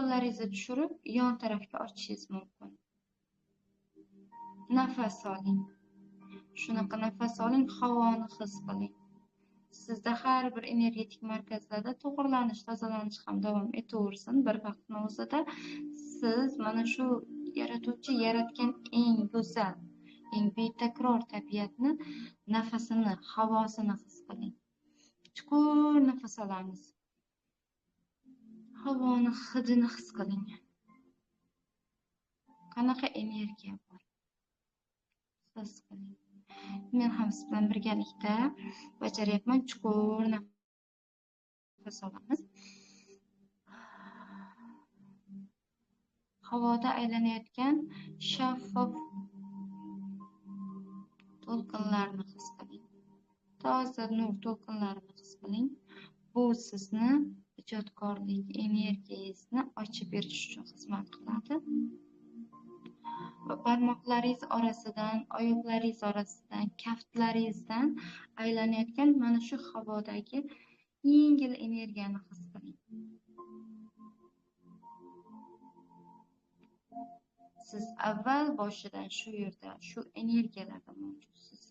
qo'llaringizni tushirib, yon tarafga ochishingiz mumkin. Nafas oling. Shunaqa nafas oling, havoni his qiling. Sizda har bir energetik markazlarda to'g'rilanish, tozalanish ham davom etaversin. Bir vaqtning o'zida siz mana shu yaratuvchi yaratgan eng go'zal, eng betakror tabiatni, nafasini, havosini his qiling. Chuqur nafas olamiz. Havoni hidini his qiling. Qanaqa energiya bor? His qiling. Men ham siz bilan birgalikda bajaryapman. Chuqur nafas olamiz. Havoda aylanayotgan shaffof to'lqinlarni his qiling. Toza nur to'lqinlarini his qiling. Bu sizni ijodkorlik energiyangizni ochib berish uchun xizmat qiladi. Va barmoqlaringiz orasidan, oyoqlaringiz orasidan, kaftlaringizdan aylanayotgan mana shu havodagi yengil energiyani his qiling. Siz avval boshidan shu yerda, shu energiyalarda mavjudsiz.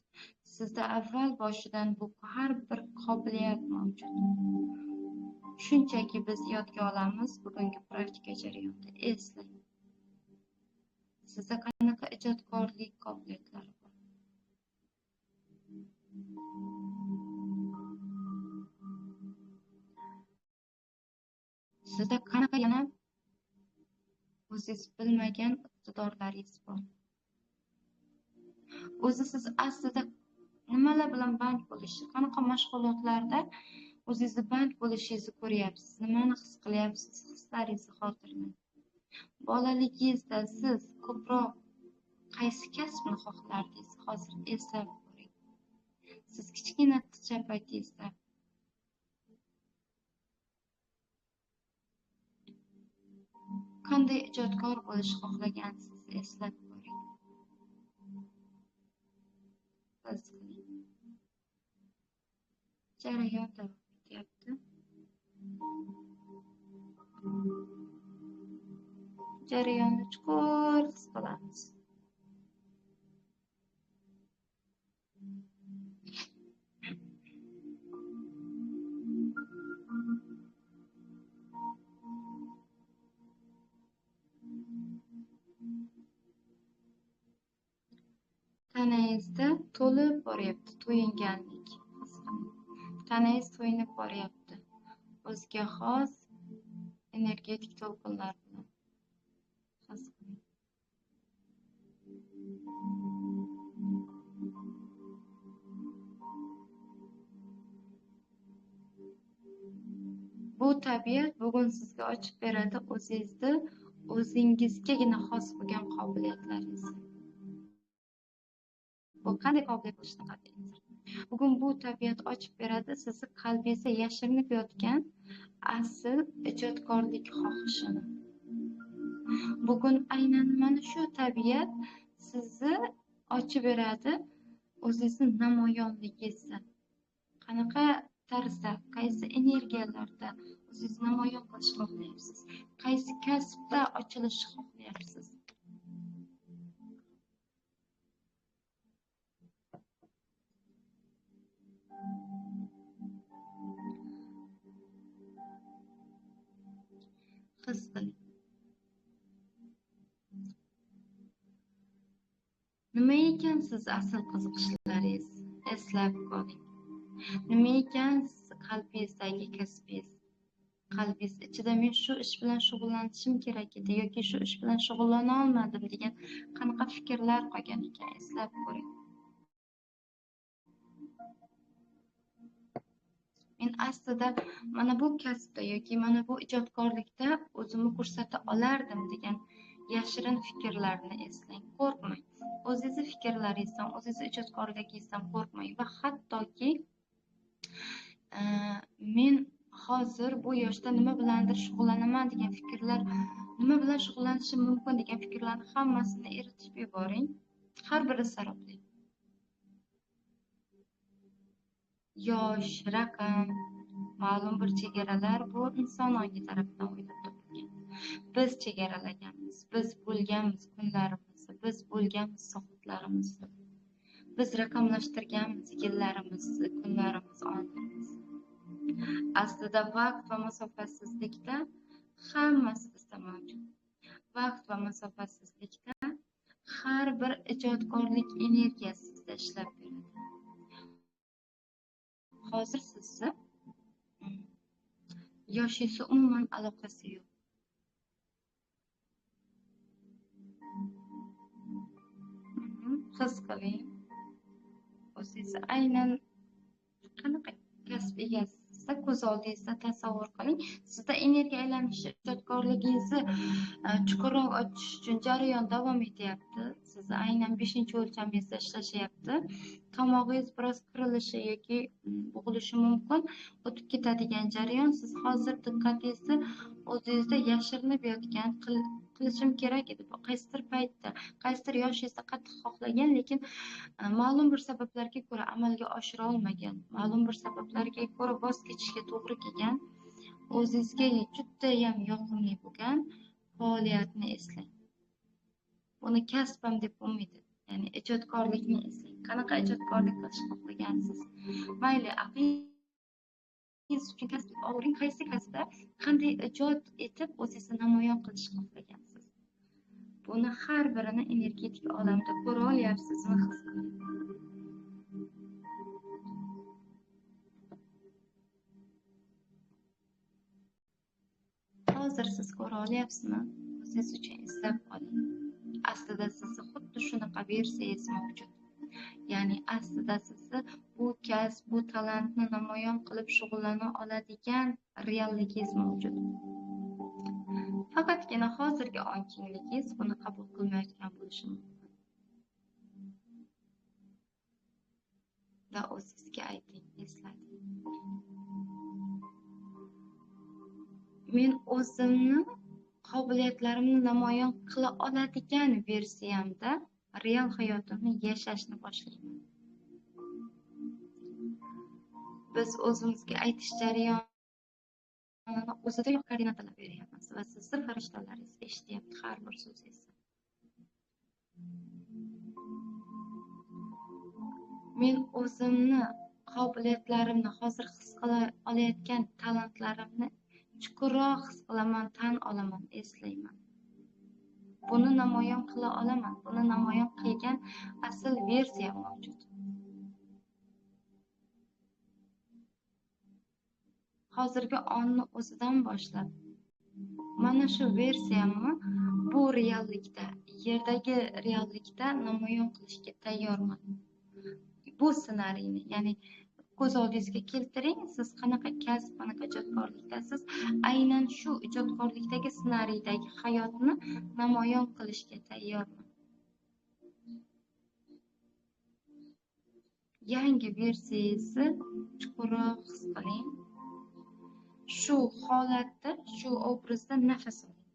Sizda avval boshidan bu har bir qobiliyat mavjud. Shunchaki biz yodga olamiz bugungi praktika jarayonida. Eslang. Sizda qanaqa ijodkorlik qobiliyatlari bor? Sizda qanaqa yana o'zingiz bilmagan iqtidorlaringiz bor? O'zi siz aslida nimalar bilan band bo'lish, qanaqa mashg'ulotlarda o'zingizni band bo'lishingizni ko'ryapsiz? Nimani his qilyapsiz? Hislaringizni xotirlang. Bolaligingizda siz ko'proq qaysi kasbni xohlardingiz? Hozir eslab ko'ring. Siz kichkina qizcha paytingizda qanday ijodkor bo'lish xohlagansiz? Eslab ko'ring. His qiling. Jarayon davom etyapti. Jarayonni chuqur his qilamiz. Tanangizda to'lib boryapti, to'yinganlik his qiling. Tanangiz to'yinib boryapti. O'ziga xos energetik to'lqinlar bilan his qiling. Bu tabiat bugun sizga ochib beradi o'zingizni, o'zingizgagina xos bo'lgan qobiliyatlaringizni. Bu qanday qobiliyat bo'lishini qat'iy nazar. Bugun bu tabiat ochib beradi sizni qalbingizda yashirinib yotgan asl ijodkorlik xohishini. Bugun aynan mana shu tabiat sizni ochib beradi o'zingizni namoyonligingizni. Qanaqa tarzda, qaysi energiyalarda o'zingizni namoyon qilishni xohlayapsiz? Qaysi kasbda ochilishni xohlayapsiz? His qiling. Nima ekan siz asl qiziqishlaringiz? Eslab qoling. Nima ekan qalbingizdagi kasbingiz? Qalbingiz ichida men shu ish bilan shug'ullanishim kerak edi yoki shu ish bilan shug'ullana olmadim degan qanaqa fikrlar qolgan ekan? Eslab ko'ring. Men aslida mana bu kasbda yoki mana bu ijodkorlikda o'zimni ko'rsata olardim degan yashirin fikrlarni eslang. Qo'rqmang. O'zingizni fikrlaringizdan, o'zingizni ijodkorligingizdan qo'rqmang va hattoki men hozir bu yoshda nima bilandir shug'ullanaman degan fikrlar, nima bilan shug'ullanishim mumkin degan fikrlarni hammasini eritib yuboring. Har biri saroblang. Yosh, raqam, ma'lum bir chegaralar bu inson ongi tarafidan o'ylab topilgan. biz chegaralaganmiz, biz bo'lganmiz kunlarimizni, biz bo'lganmiz soatlarimizni, biz raqamlashtirganmiz yillarimizni, kunlarimiz, onlarimizni. Aslida vaqt va masofasizlikda hammasi bizda mavjud. Vaqt va masofasizlikda har bir ijodkorlik energiyasi sizda ishlab beradi. Hozir sizni yoshingizni umuman aloqasi yo'q. His qiling. O'zingizni aynan qanaqa kasb egasida ko'z oldingizda tasavvur qiling. Sizda energiya aylanishi, ijodkorligingizni chuqurroq ochish uchun jarayon davom etyapti. Siz aynan 5-o'lchamingizda ishlashyapti. Tomog'ingiz biroz qirilishi yoki bo'g'ilishi mumkin. O'tib ketadigan jarayon. Siz hozir diqqatingizni o'zingizda yashirinib yotgan qilishim kerak edi. Qaysidir paytda, qaysidir yoshingizda qattiq xohlagan, lekin ma'lum bir sabablarga ko'ra amalga oshira olmagan, ma'lum bir sabablarga ko'ra voz kechishga to'g'ri kelgan, o'zingizga judayam yoqimli bo'lgan faoliyatni eslang. Buni kasbim deb bo'lmaydi. Ya'ni ijodkorlikni eslang. Qanaqa ijodkorlik qilish xohlagansiz? Mayli, aqlingiz uchun kasb ovuring, qaysi kasbda qanday ijod etib o'zingizni namoyon qilish xohlagansiz? Buni har birini energetik olamda ko'ra olyapsizmi, his qiling. Hozir siz ko'ra olyapsizmi? O'zingiz uchun eslab qoling. Aslida sizni xuddi shunaqa versiyangiz mavjud. Ya'ni aslida sizni bu kasb, bu talantni namoyon qilib shug'ullana oladigan realligingiz mavjud. Faqatgina hozirgi ong kengligingiz buni qabul qilmayotgan bo'lishi mumkin. Va o'zingizga ayting, eslating. Men o'zimni qobiliyatlarimni namoyon qila oladigan versiyamda real hayotimni yashashni boshlayman. Biz o'zimizga aytish jarayonini o'zidayoq koordinatalar beryapmiz va sizni farishtalaringiz eshityapti har bir so'zingizni. Men o'zimni qobiliyatlarimni, hozir his qila olayotgan talantlarimni chuqurroq his qilaman, tan olaman, eslayman. Buni namoyon qila olaman. Buni namoyon qilgan asl versiya mavjud. Hozirgi onni o'zidan boshlab mana shu versiyamni bu reallikda, yerdagi reallikda namoyon qilishga tayyorman. Bu ssenariyni, ya'ni ko'z oldingizga keltiring, siz qanaqa kasb, qanaqa ijodkorlikdasiz, aynan shu ijodkorlikdagi ssenariydagi hayotni namoyon qilishga tayyorman. Yangi versiyangizni chuqurroq his qiling. Shu holatda, shu obrazda nafas oling.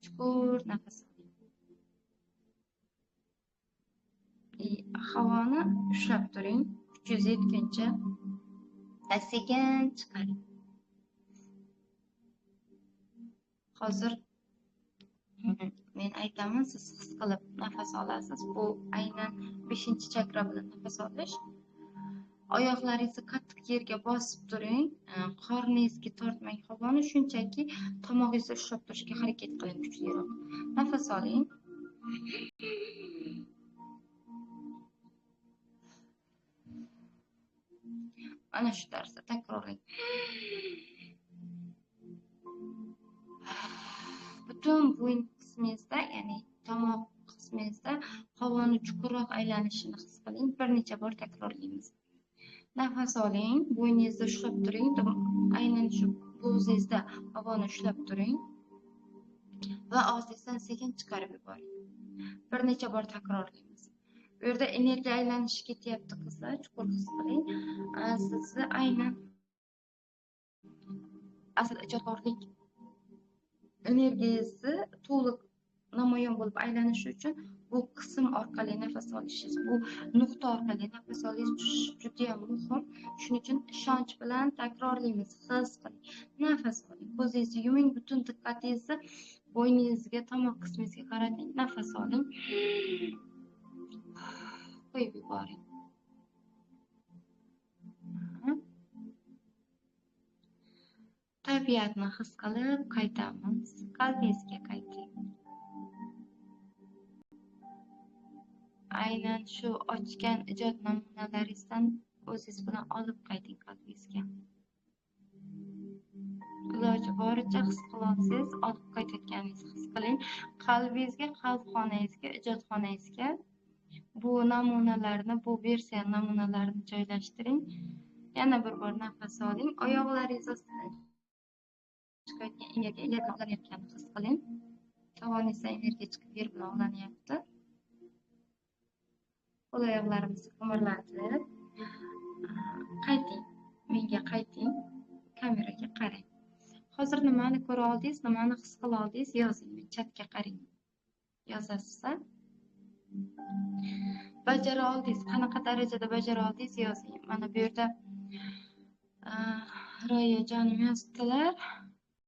Chuqur nafas oling. Havoni ushlab turing. Kuchingiz yetguncha sekin chiqaring. Hozir men aytaman, siz his qilib nafas olasiz. Bu aynan 5-chakra bilan nafas olish. Oyoqlaringizni qattiq yerga bosib turing. Qorningizga tortmang havoni, shunchaki tomog'ingizni ushlab turishga harakat qiling kuchliroq. Nafas oling. Ana shu tarzda takrorlang. Butun bo'yin qismingizda, ya'ni tomoq qismingizda havoni chuqurroq aylanishini his qiling. Bir necha bor takrorlaymiz. Nafas oling, bo'yningizni ushlab turing. Aynan shu bo'g'zingizda havoni ushlab turing va og'zingizdan sekin chiqarib yuboring. Bir necha bor takrorlaymiz. Bu yerda energiya aylanishi ketyapti qizlar, chuqur his qiling. Sizni aynan asl ijodkorlik energiyangizni to'liq namoyon bo'lib aylanishi uchun bu qism orqali nafas olishingiz, bu nuqta orqali nafas olishingiz juda ham muhim. Shuning uchun ishonch bilan takrorlaymiz. His qiling, nafas oling, ko'zingizni yuming, butun diqqatingizni bo'yningizga, tomoq qismingizga qarating. Nafas oling. Qo'yib yuboring. Tabiatni his qilib qaytamiz. Qalbingizga qayting. Aynan shu ochgan ijod namunalaringizdan o'zingiz bilan olib qayting qalbingizga. Iloji boricha his qilolsangiz, olib qaytayotganingizni his qiling. Qalbingizga, qalbxonangizga, ijodxonangizga bu namunalarni, bu versiya namunalarini joylashtiring. Yana bir bor nafas oling. Oyoqlaringiz ostidan chiqayotgan energiya yer bilan ovlanayotganini his qiling. Tovoningizdan energiya chiqib yer bilan ovlanyapti. Qo'l oyoqlarimizni qimirlatib, qayting. Menga qayting. Kameraga qarang. Hozir nimani ko'ra oldingiz, nimani his qila oldingiz, yozing. Chatga qarang. Yozasiz-a? Bajara oldingiz, qanaqa darajada bajara oldingiz yozing. Mana bu yerda Roya jonim yozibdilar.